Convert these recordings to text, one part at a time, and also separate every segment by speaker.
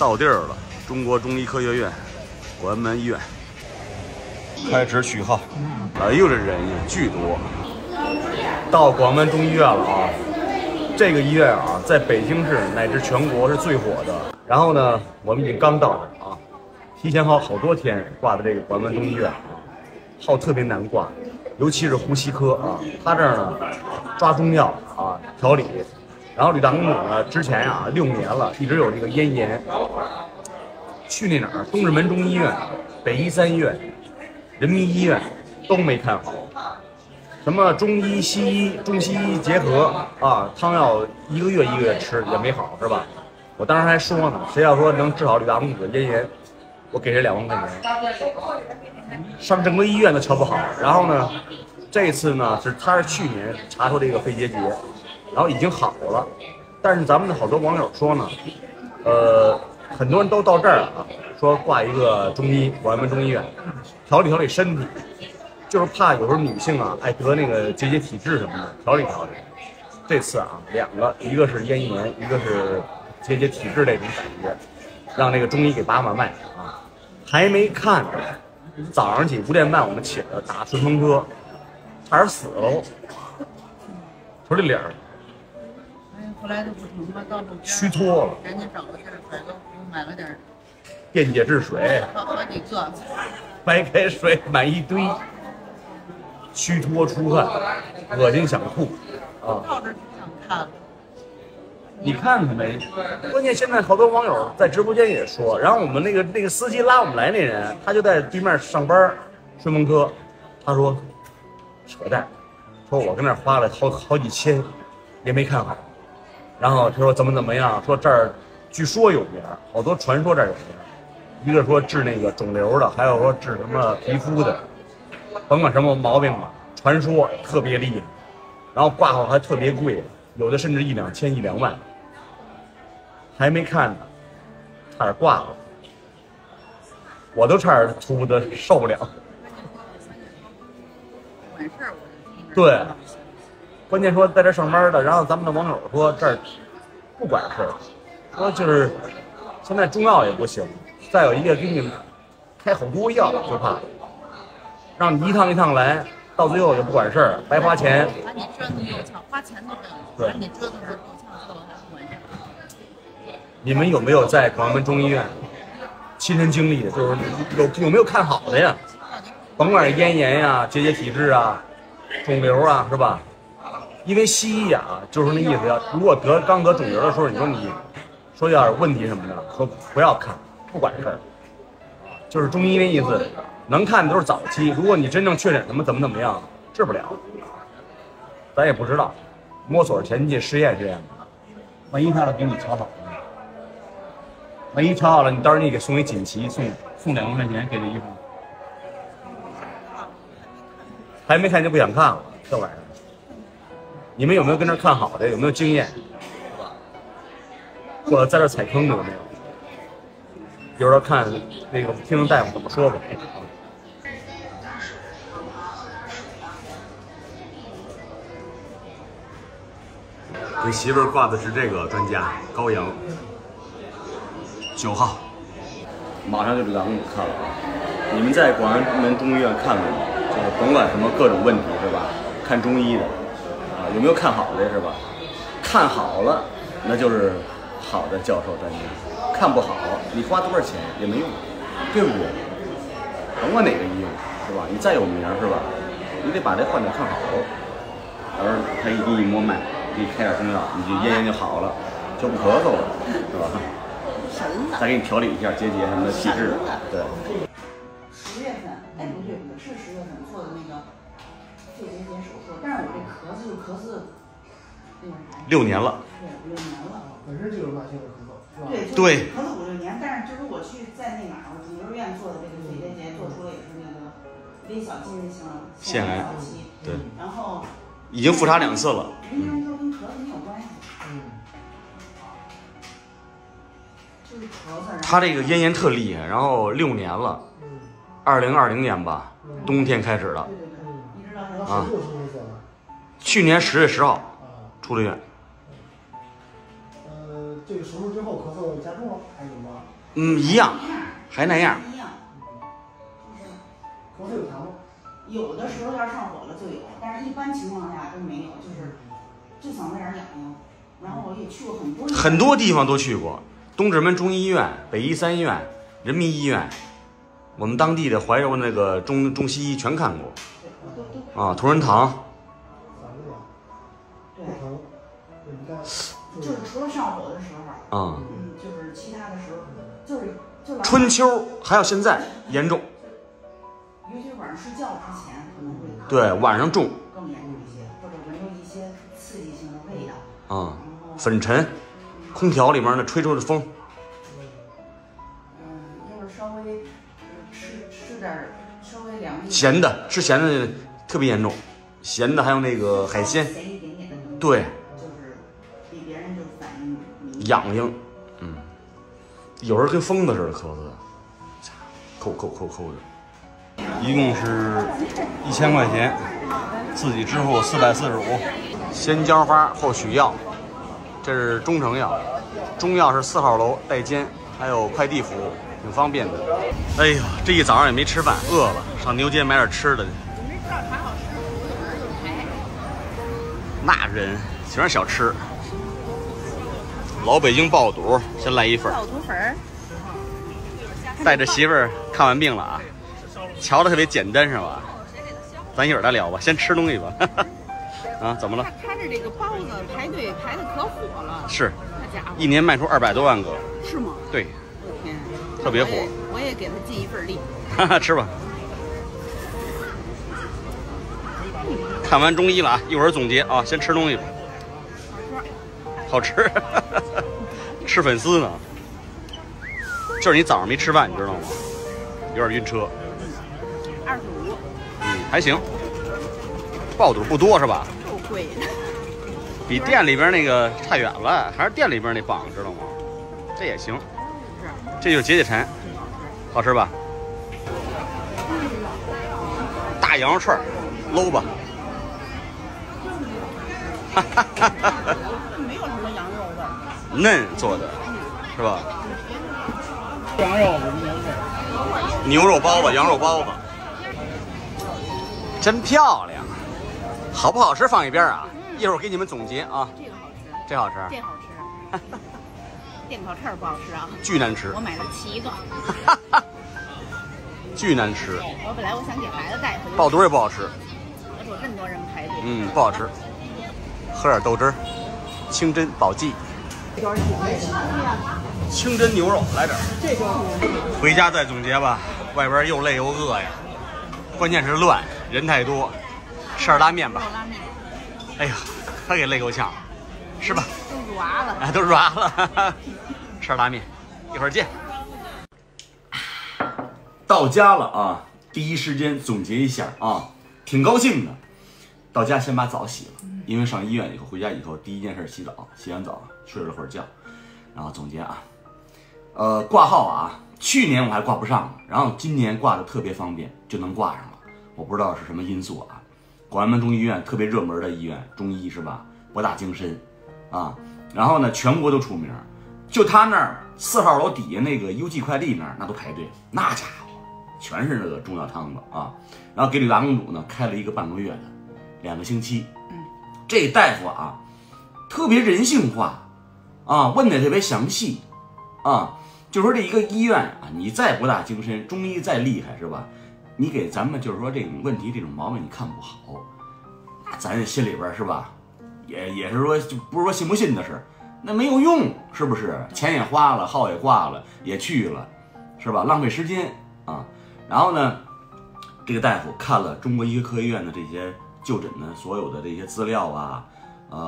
Speaker 1: 到地儿了，中国中医科学院广安门医院开始序号。哎呦，这人也巨多。到广安门中医院了啊！这个医院啊，在北京市乃至全国是最火的。然后呢，我们已经刚到这啊，提前好多天挂的这个广安门中医院啊，号特别难挂，尤其是呼吸科啊，他这儿呢抓中药啊调理。然后吕大公主呢，之前啊6年了，一直有这个咽炎。去那哪儿，东直门中医院、北医3医院、人民医院都没看好。什么中医、西医、中西医结合啊，汤药一个月吃也没好，是吧？我当时还说呢，谁要说能治好吕大公主的咽炎，我给这2万块钱。上正规医院都瞧不好。然后呢，这次呢他是去年查出这个肺结节。然后已经好了，但是咱们的好多网友说呢，很多人都到这儿啊，说挂一个中医，广安门中医院，调理身体，就是怕有时候女性啊爱得那个结节体质什么的，调理。这次啊2个，一个是咽炎，一个是结节体质这种感觉，让那个中医给把脉啊，还没看呢。早上起5点半我们起来打顺风车，差点死喽，瞅这脸儿。
Speaker 2: 后来都不成了，到路边
Speaker 1: 虚脱了，
Speaker 2: 赶紧找个地儿买个买了点
Speaker 1: 电解质水，
Speaker 2: 好几个
Speaker 1: 白开水买一堆，虚脱出汗，恶心想吐啊！
Speaker 2: 到这就想看。
Speaker 1: 你看看没？关键现在好多网友在直播间也说，然后我们那个司机拉我们来那人，他就在对面上班，顺风车，他说扯淡，说我跟那儿花了好几千，也没看好。然后他说怎么样？说这儿据说有名，好多传说这儿有名。一个说治那个肿瘤的，还有说治什么皮肤的，甭管什么毛病吧，传说特别厉害。然后挂号还特别贵，有的甚至1、2千、1、2万。还没看呢，差点挂了，我都差点吐的受不了。
Speaker 2: 管事儿，我
Speaker 1: 对。关键说在这上班的，然后咱们的网友说这儿不管事儿，说就是现在中药也不行，再有一个给你开好多药，就怕让你一趟一趟来，到最后也不管事儿，白花钱。
Speaker 2: 把你折腾够呛，花钱都不要，把你折腾的够呛，最后还不管事儿。
Speaker 1: 你们有没有在广安门中医院亲身经历的？就是有没有看好的呀？甭管是咽炎呀、结节体质啊、肿瘤啊，是吧？因为西医啊，就是那意思，如果刚得肿瘤的时候，你说有点问题什么的，说不要看，不管事儿。就是中医那意思，能看的都是早期。如果你真正确诊怎么样，治不了，咱也不知道，摸索着前进，试验的。万一他要给你瞧好了，万一瞧好了，你到时候你给送一锦旗，送2万块钱给这医生。还没看就不想看了，这玩意儿。你们有没有跟这看好的？有没有经验？或者在这踩坑的有没有？有时候看那个听听大夫怎么说吧。给媳妇儿挂的是这个专家高阳，9号。马上就吕大公主看了啊！你们在广安门中医院看了吗？就是甭管什么各种问题是吧？看中医的。有没有看好的是吧？看好了，那就是好的教授专家；看不好，你花多少钱也没用，对不对？甭管哪个医院是吧？你再有名是吧？你得把这患者看好，到时候他一给你摸脉，给你开点中药，你就咽炎就好了，就不咳嗽了，是吧？再给你调理一下结节什么的体质，对。
Speaker 3: 10月份，哎不对，是10月份做的那个肺结节手术，但是我这咳嗽就咳嗽
Speaker 1: 6年了。
Speaker 3: 对，5、6年了。
Speaker 4: 本身就有慢性的咳嗽，是吧？
Speaker 3: 对，咳嗽5、6年，但是就是我去在那哪儿肿瘤院做的这个肺结节，做出了也是那个微小筋性腺癌早期。
Speaker 1: 对。
Speaker 3: 然后
Speaker 1: 已经复查2次了。
Speaker 3: 人家说跟咳嗽没有关系。就是咳嗽。
Speaker 1: 他这个咽炎特厉害，然后6年了，2020年吧，冬天开始的。
Speaker 3: 对，一直到
Speaker 1: 啊。去年10月10号出的院。
Speaker 4: 这个手术之后咳嗽加重了，还还有吗？
Speaker 1: 一样，还那样。
Speaker 3: 一样。
Speaker 4: 可是有痰吗？
Speaker 3: 有的时候要上火了就有，但是一般情况下都没有，就嗓子眼痒痒。然后我也去过很多
Speaker 1: 地方都去过，东直门中医院、北医三院、人民医院，我们当地的怀柔那个中西医全看过。啊，同仁堂。
Speaker 3: 对。就是除了上火的时候。
Speaker 1: 啊。
Speaker 3: 就是其他的时候，就
Speaker 1: 春秋还有现在严重。
Speaker 3: 尤其晚上睡觉之前可能会。
Speaker 1: 对，晚上重。
Speaker 3: 更严重一些，或者闻着一些刺激性的味道。
Speaker 1: 啊。粉尘，空调里面的吹出的风。
Speaker 3: 就是稍微吃点稍微凉一点。
Speaker 1: 咸的，吃咸的特别严重，咸的还有那个海鲜。
Speaker 3: 咸一点点的。对。就是比别人就反应
Speaker 1: 痒痒，有时候跟疯子似的咳嗽，抠的。一共是1000块钱，自己支付445。先浇花后取药。这是中成药，中药是4号楼带监，还有快递服务，挺方便的。哎呀，这一早上也没吃饭，饿了，上牛街买点吃的去。那人喜欢小吃，老北京爆肚，先来一份。
Speaker 2: 爆肚粉。
Speaker 1: 带着媳妇儿看完病了啊，瞧着特别简单是吧？咱一会儿再聊吧，先吃东西吧。啊，怎么了？
Speaker 2: 他这个包子排队排的可火了，
Speaker 1: 是，
Speaker 2: 那家伙
Speaker 1: 一年卖出200多万个。
Speaker 2: 是吗？
Speaker 1: 对，
Speaker 2: 我天，
Speaker 1: 特别火。
Speaker 2: 我也给他尽一份力。
Speaker 1: 哈哈，吃吧。看完中医了啊，一会儿总结啊，先吃东西吧。好吃，吃粉丝呢。就是你早上没吃饭，你知道吗？有点晕车。
Speaker 2: 25。
Speaker 1: 还行。爆肚不多是吧？
Speaker 2: 够贵的。
Speaker 1: 比店里边那个差远了，还是店里边那棒，知道吗？这也行。
Speaker 2: 是。
Speaker 1: 这就解馋。好吃吧？大羊肉串搂吧。
Speaker 2: 没有什么羊肉味。
Speaker 1: 嫩做的，是吧？
Speaker 4: 羊肉、
Speaker 1: 牛肉包子、羊肉包子，真漂亮。好不好吃放一边啊，一会儿我给你们总结啊。
Speaker 2: 这个好吃。
Speaker 1: 这好吃。
Speaker 2: 这好吃。电烤翅不好吃啊。
Speaker 1: 巨难吃。
Speaker 2: 我买了7个。
Speaker 1: 巨难吃。
Speaker 2: 我本来我想给孩子带回去。
Speaker 1: 爆肚也不好吃。
Speaker 2: 我说这么多人排队。
Speaker 1: 不好吃。喝点豆汁儿，清真保济。清真牛肉来点。回家再总结吧，外边又累又饿呀，关键是乱，人太多。吃点拉面吧。哎呀，他给累够呛，吃吧。
Speaker 2: 都软了。
Speaker 1: 都软了。吃点拉面，一会儿见。到家了啊，第一时间总结一下啊，挺高兴的。到家先把澡洗了，因为上医院以后回家以后第一件事洗澡，洗完澡睡了会儿觉，然后总结啊，挂号啊，去年我还挂不上，然后今年挂的特别方便，就能挂上了。我不知道是什么因素啊。广安门中医院特别热门的医院，中医是吧？博大精深啊，然后呢，全国都出名，就他那儿4号楼底下那个优记快递那儿，那都排队，那家伙全是那个中药汤子啊。然后给吕大公主呢开了一个半个月的，2个星期。这大夫啊，特别人性化啊，问的特别详细啊，就说这一个医院啊，你再博大精深，中医再厉害是吧？你给咱们就是说这种问题这种毛病你看不好，那咱心里边是吧，也是说就不是说信不信的事，那没有用，是不是？钱也花了，号也挂了，也去了，是吧？浪费时间啊。然后呢，这个大夫看了中国医科医院的这些就诊的所有的这些资料啊，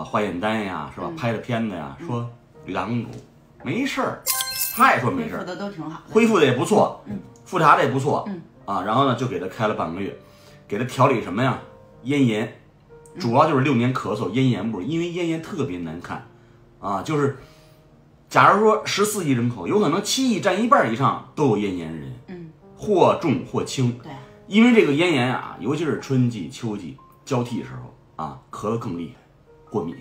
Speaker 1: 化验单呀，是吧？拍的片子呀，说吕大公主没事儿，他也说没事儿，
Speaker 3: 恢复的都挺好，
Speaker 1: 恢复的也不错，复查的也不错，啊，然后呢就给他开了半个月，给他调理什么呀？咽炎，主要就是6年咳嗽，咽炎部，因为咽炎特别难看，啊，就是假如说14亿人口，有可能7亿占1半以上都有咽炎人，或重或轻，
Speaker 3: 对，
Speaker 1: 因为这个咽炎啊，尤其是春季、秋季交替的时候啊，咳得更厉害，过敏，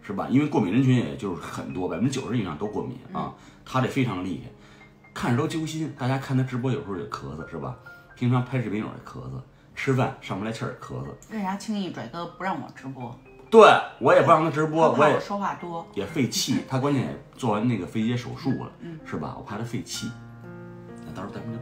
Speaker 1: 是吧？因为过敏人群也就是很多，90%以上都过敏啊，他这非常厉害，看着都揪心。大家看他直播有时候也咳嗽是吧？平常拍视频有时候也咳嗽，吃饭上不来气儿咳嗽。
Speaker 2: 为啥轻易拽哥不让我直播？
Speaker 1: 对我也不让他直播，
Speaker 2: 我也说话多，
Speaker 1: 也费气。他关键也做完那个肺结手术了，是吧？我怕他费气。那到时候咱们就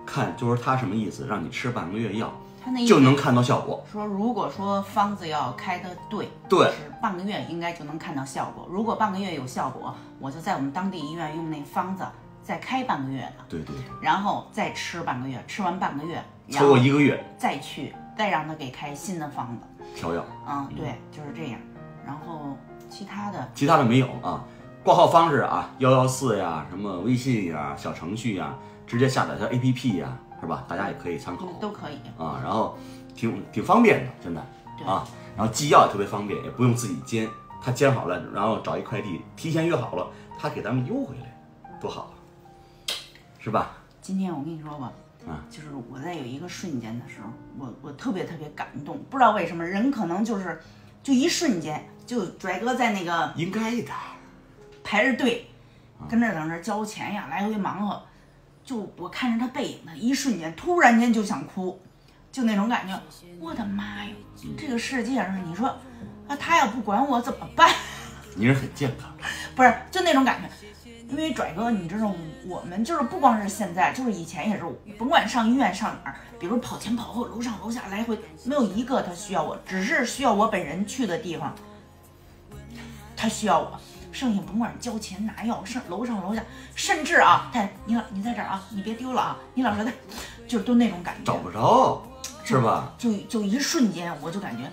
Speaker 1: 看就是他什么意思，让你吃半个月药，
Speaker 2: 他那
Speaker 1: 就能看到效果。
Speaker 2: 说如果说方子要开的对，是半个月应该就能看到效果。如果半个月有效果，我就在我们当地医院用那方子再开半个月的，
Speaker 1: 对，
Speaker 2: 然后再吃半个月，吃完半个月，
Speaker 1: 超过1个月
Speaker 2: 再让他给开新的方子
Speaker 1: 调药。
Speaker 2: 对，就是这样。然后其他的
Speaker 1: 没有啊。挂号方式啊，114呀，什么微信呀、小程序呀，直接下载它 APP 呀，是吧？大家也可以参考，
Speaker 2: 都可以
Speaker 1: 啊。然后挺方便的，真的啊。然后寄药也特别方便，也不用自己煎，他煎好了，然后找一快递，提前约好了，他给咱们邮回来，多好，是吧？
Speaker 2: 今天我跟你说吧，就是我在有一个瞬间的时候，我特别感动，不知道为什么，人可能就一瞬间，就拽哥在那个
Speaker 1: 应该的
Speaker 2: 排着队，跟那等着交钱呀，来回忙活，就我看着他背影的一瞬间，突然间就想哭，就那种感觉，我的妈呀，这个世界上你说他要不管我怎么办？
Speaker 1: 你是很健康，
Speaker 2: 不是就那种感觉。因为拽哥，你知道，我们就是不光是现在，就是以前也是，甭管上医院上哪儿，比如跑前跑后、楼上楼下来回，没有一个他需要我，只是需要我本人去的地方，他需要我。剩下甭管是交钱拿药，楼上楼下，甚至你在这儿啊，你别丢了啊，你老实在，就都那种感觉，
Speaker 1: 找不着，是吧？
Speaker 2: 就一瞬间，我就感觉，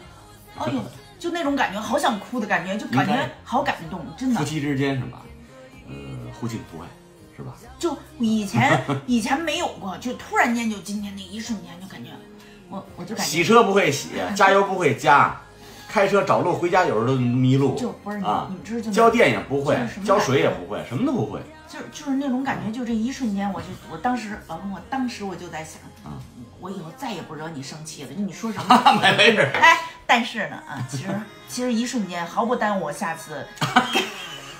Speaker 2: 哎呦，就那种感觉，好想哭的感觉，就感觉好感动，真的。
Speaker 1: 夫妻之间是吧？互敬互爱，是吧？
Speaker 2: 就以前没有过，就突然间就今天那一瞬间就感觉，我就感觉
Speaker 1: 洗车不会洗，加油不会加，开车找路回家有时候都迷路，
Speaker 2: 就不是你们知道，
Speaker 1: 交电也不会，交水也不会，什么都不会，
Speaker 2: 就是那种感觉，就这一瞬间，我当时我就在想我以后再也不惹你生气了，就你说什么
Speaker 1: 没事。
Speaker 2: 但是呢其实一瞬间毫不耽误我下次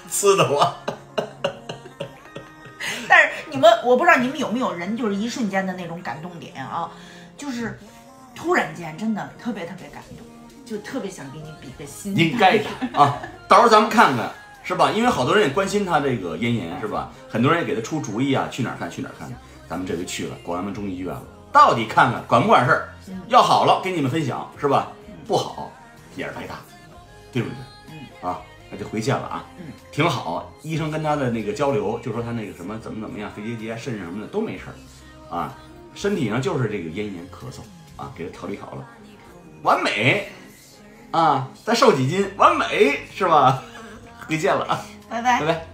Speaker 1: 刺的我。
Speaker 2: 但是我不知道你们有没有人就是一瞬间的那种感动点啊，就是突然间真的特别感动，就特别想给你比个心。
Speaker 1: 应该的啊，到时候咱们看看是吧？因为好多人也关心他这个咽炎是吧？很多人也给他出主意啊，去哪儿看。咱们这回去了广安门中医医院了，到底看看管不管事儿，要好了给你们分享是吧？不好也是白搭，对不对？那就回线了啊，挺好。医生跟他的那个交流，就说他那个什么怎么样，肺结节、肾上什么的都没事儿，啊，身体上就是这个咽炎咳嗽啊，给他调理好了，完美啊，再瘦几斤，完美是吧？回见了啊，
Speaker 2: 拜拜。